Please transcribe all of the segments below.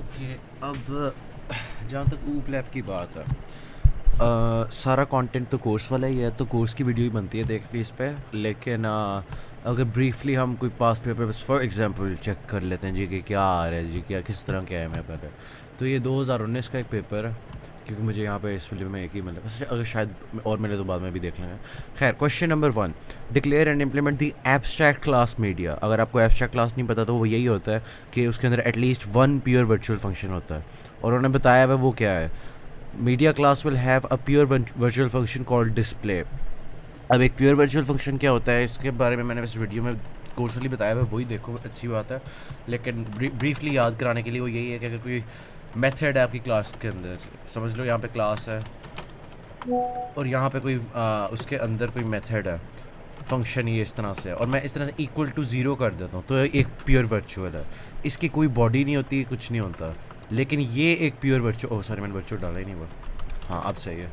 Okay. अब जहाँ तक ऊप लैब की बात है, सारा कंटेंट तो कोर्स वाला ही है, तो कोर्स की वीडियो ही बनती है देख ली इस पे। लेकिन अगर ब्रीफली हम कोई पास्ट पेपर बस फॉर एग्जांपल चेक कर लेते हैं जी कि क्या आ रहा है, जी क्या किस तरह के एम है पर है। तो ये 2019 का एक पेपर है, क्योंकि मुझे यहाँ पे इस फिल्म में एक ही मतलब बस, अगर शायद और मिले तो बाद में भी देख लेंगे। खैर, question number 1, declare and implement the abstract class media. अगर आपको एब्स्ट्रैक्ट क्लास नहीं पता तो वो यही होता है कि उसके अंदर at least one pure virtual function होता है, और उन्होंने बताया हुआ वो क्या है। Media class will have a pure virtual function called display. अब एक प्योर वर्चुअल फंक्शन क्या होता है, इसके बारे में मैंने बस वीडियो में कोर्सली बताया हुआ, वही देखो, अच्छी बात है। लेकिन ब्रीफली याद कराने के लिए वो यही है कि अगर कोई मेथड है आपकी क्लास के अंदर, समझ लो यहाँ पे क्लास है और यहाँ पे कोई उसके अंदर कोई मेथड है, फंक्शन ये इस तरह से है, और मैं इस तरह से इक्वल टू ज़ीरो कर देता हूँ, तो एक प्योर वर्चुअल है। इसकी कोई बॉडी नहीं होती, कुछ नहीं होता, लेकिन ये एक प्योर वर्चुअल, ओह सॉरी मैंने वर्चुअल डाला ही नहीं वो। हाँ अब सही है,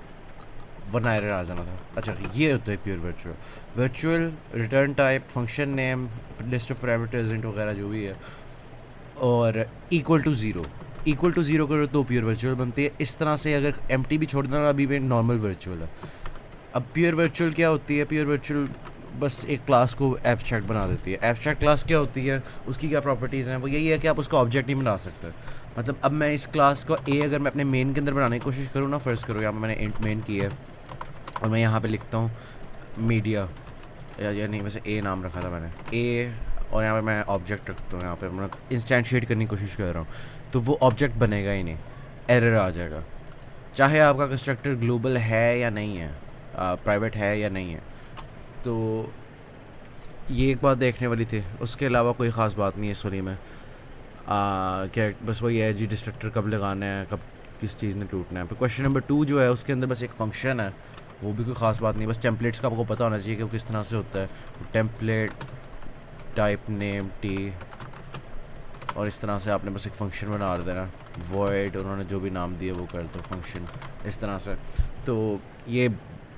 वरना एरर आ जाना था। अच्छा, ये होता है pure virtual. Virtual return type, function name, list of parameters int वगैरह जो भी है, और equal to zero. Equal to zero करो तो प्योर वर्चुअल बनती है। इस तरह से अगर एम भी छोड़ देना अभी भी नॉर्मल वर्चुअल है। अब प्योर वर्चुअल क्या होती है? प्योर वर्चुअल बस एक क्लास को एब्स्ट्रैक्ट बना देती है। एब्स्ट्रैक्ट क्लास क्या होती है, उसकी क्या प्रॉपर्टीज़ हैं? वो यही है कि आप उसका ऑब्जेक्ट नहीं बना सकते। मतलब अब मैं इस क्लास को अगर मैं अपने मेन के अंदर बनाने की कोशिश करूँ ना, फर्स्ट करो यहाँ पर मैंने इंट मेन की है और मैं यहाँ पे लिखता हूँ मीडिया, या नहीं, वैसे ए नाम रखा था मैंने, ए, और यहाँ पे मैं ऑब्जेक्ट रखता हूँ, यहाँ पे मैं इंस्टेंशिएट करने की कोशिश कर रहा हूँ, तो वो ऑब्जेक्ट बनेगा ही नहीं, एरर आ जाएगा। चाहे आपका कंस्ट्रक्टर ग्लोबल है या नहीं है, प्राइवेट है या नहीं है। तो ये एक बात देखने वाली थी, उसके अलावा कोई ख़ास बात नहीं है इस वाली में। क्या बस वही है जी, डिस्ट्रक्टर कब लगाना है, कब किस चीज़ ने टूटना है। फिर क्वेश्चन नंबर 2 जो है, उसके अंदर बस एक फंक्शन है, वो भी कोई ख़ास बात नहीं, बस टेम्पलेट्स का आपको पता होना चाहिए कि वो किस तरह से होता है। टेम्पलेट टाइप नेम टी, और इस तरह से आपने बस एक फ़ंक्शन बना देना, वॉइड, उन्होंने जो भी नाम दिया वो कर दो फंक्शन, इस तरह से। तो ये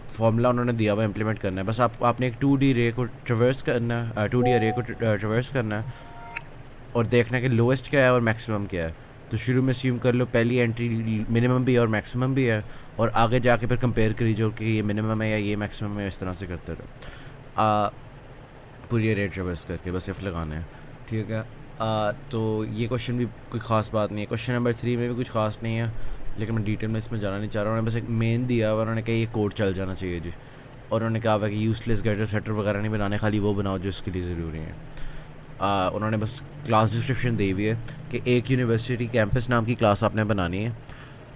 फॉर्मूला उन्होंने दिया हुआ इम्प्लीमेंट करना है, बस आपने एक 2D रे को ट्रवर्स करना है, 2D अरे को ट्रवर्स करना है, और देखना है कि लोएस्ट क्या है और मैक्सिमम क्या है। तो शुरू में अस्यूम कर लो पहली एंट्री मिनिमम भी है और मैक्सिमम भी है, और आगे जाके फिर कंपेयर करी जो कि ये मिनिमम है या ये मैक्सिमम है, इस तरह से करते रहो पूरी रेट रिवर्स करके, बस इफ लगाना है। ठीक है। तो ये क्वेश्चन भी कोई ख़ास बात नहीं है। क्वेश्चन नंबर 3 में भी कुछ ख़ास नहीं है, लेकिन मैं डिटेल में इसमें जाना नहीं चाह रहा हूँ। उन्होंने बस एक मेन दिया हुआ, उन्होंने कहा ये कोड चल जाना चाहिए जी, और उन्होंने कहा हुआ कि यूजलेस गेटर सेटर वगैरह नहीं बनाने, खाली वो बनाओ जो इसके लिए ज़रूरी है। उन्होंने बस क्लास डिस्क्रिप्शन दी हुई है कि एक यूनिवर्सिटी कैंपस नाम की क्लास आपने बनानी है,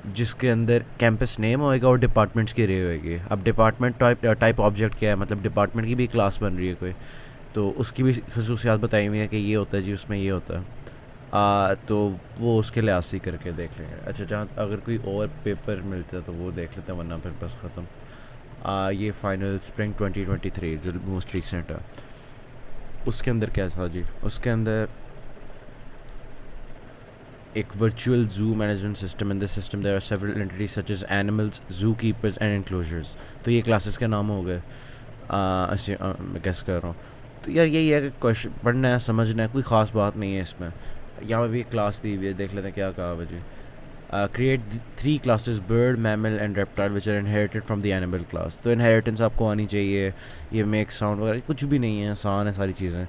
जिसके अंदर कैंपस नेम होएगा और डिपार्टमेंट्स की रे होएगी। अब डिपार्टमेंट टाइप ऑब्जेक्ट क्या है, मतलब डिपार्टमेंट की भी क्लास बन रही है कोई, तो उसकी भी खसूसियात बताई हुई है कि ये होता है जी, उसमें ये होता है। तो वो उसके लिहाज से ही करके देख लेंगे। अच्छा, जहाँ अगर कोई और पेपर मिलता है तो वो देख लेते हैं, वरना फिर बस ख़त्म। ये फाइनल स्प्रिंग 2023 जो मोस्ट रिसेंट है, उसके अंदर क्या था जी? उसके अंदर एक virtual zoo management system. In this system there are several entities such as animals, zoo keepers and enclosures. तो ये क्लासेस के नाम हो गए, मैं गेस कर रहा हूँ। तो यार यही है कि क्वेश्चन पढ़ना है, समझना है, कोई ख़ास बात नहीं है इसमें। यहाँ पे भी एक क्लास दी हुई है, देख लेते हैं क्या कहा है जी। Create 3 classes, bird, mammal and reptile, which are inherited from the animal class. तो इनहेरिटेंस आपको आनी चाहिए, ये मेक साउंड वगैरह कुछ भी नहीं है, आसान है सारी चीज़ें।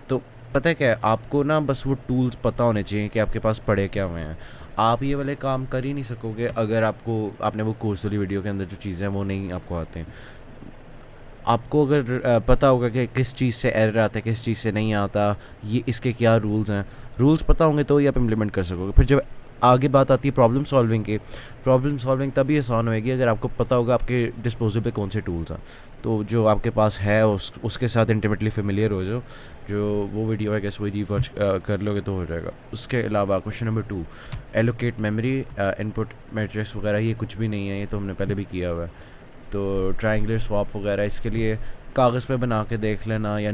तो पता है क्या है, आपको ना बस वो टूल्स पता होने चाहिए कि आपके पास पड़े क्या हुए हैं। आप ये वाले काम कर ही नहीं सकोगे अगर आपने वो कोर्स वाली वीडियो के अंदर जो चीज़ें हैं वो नहीं आपको आते हैं। आपको अगर पता होगा कि किस चीज़ से एरर आता है, किस चीज़ से नहीं आता, ये इसके क्या रूल्स हैं, रूल्स पता होंगे तो ही आप इम्प्लीमेंट कर सकोगे। फिर जब आगे बात आती है प्रॉब्लम सॉल्विंग की, प्रॉब्लम सॉल्विंग तभी आसान होएगी अगर आपको पता होगा आपके डिस्पोजल पे कौन से टूल्स हैं। तो जो आपके पास है उसके साथ इंटीमेटली फेमिलियर हो जाओ। जो वो वीडियो है कैसे वही वॉच कर लोगे तो हो जाएगा। उसके अलावा question number 2, allocate memory, input matrix वगैरह, ये कुछ भी नहीं है, ये तो हमने पहले भी किया हुआ है। तो ट्रायंगुलर स्वैप वगैरह इसके लिए कागज़ पे बना के देख लेना, या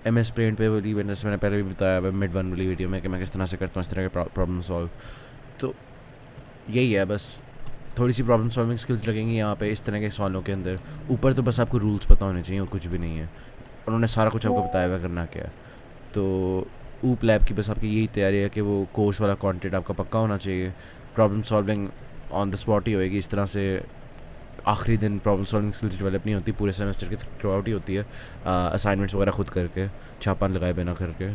MS पेंट पे वाली जैसे मैंने पहले भी बताया मिड वन वाली वीडियो में कि मैं किस तरह से करता हूँ इस तरह के प्रॉब्लम सॉल्व। तो यही है बस, थोड़ी सी प्रॉब्लम सॉल्विंग स्किल्स लगेंगी यहाँ पे इस तरह के सवालों के अंदर। ऊपर तो बस आपको रूल्स पता होने चाहिए और कुछ भी नहीं है, उन्होंने सारा कुछ आपको बताया हुआ करना क्या है। तो ऊप लैब की बस आपकी यही तैयारी है कि वो कोर्स वाला कंटेंट आपका पक्का होना चाहिए, problem solving on the spot ही होएगी। इस तरह से आखिरी दिन प्रॉब्लम सॉल्विंग स्किल्स डेवलप नहीं होती, पूरे सेमेस्टर के थ्रू आउट ही होती है, असाइनमेंट्स वगैरह खुद करके, छापा लगाए बिना करके।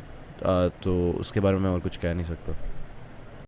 तो उसके बारे में मैं और कुछ कह नहीं सकता।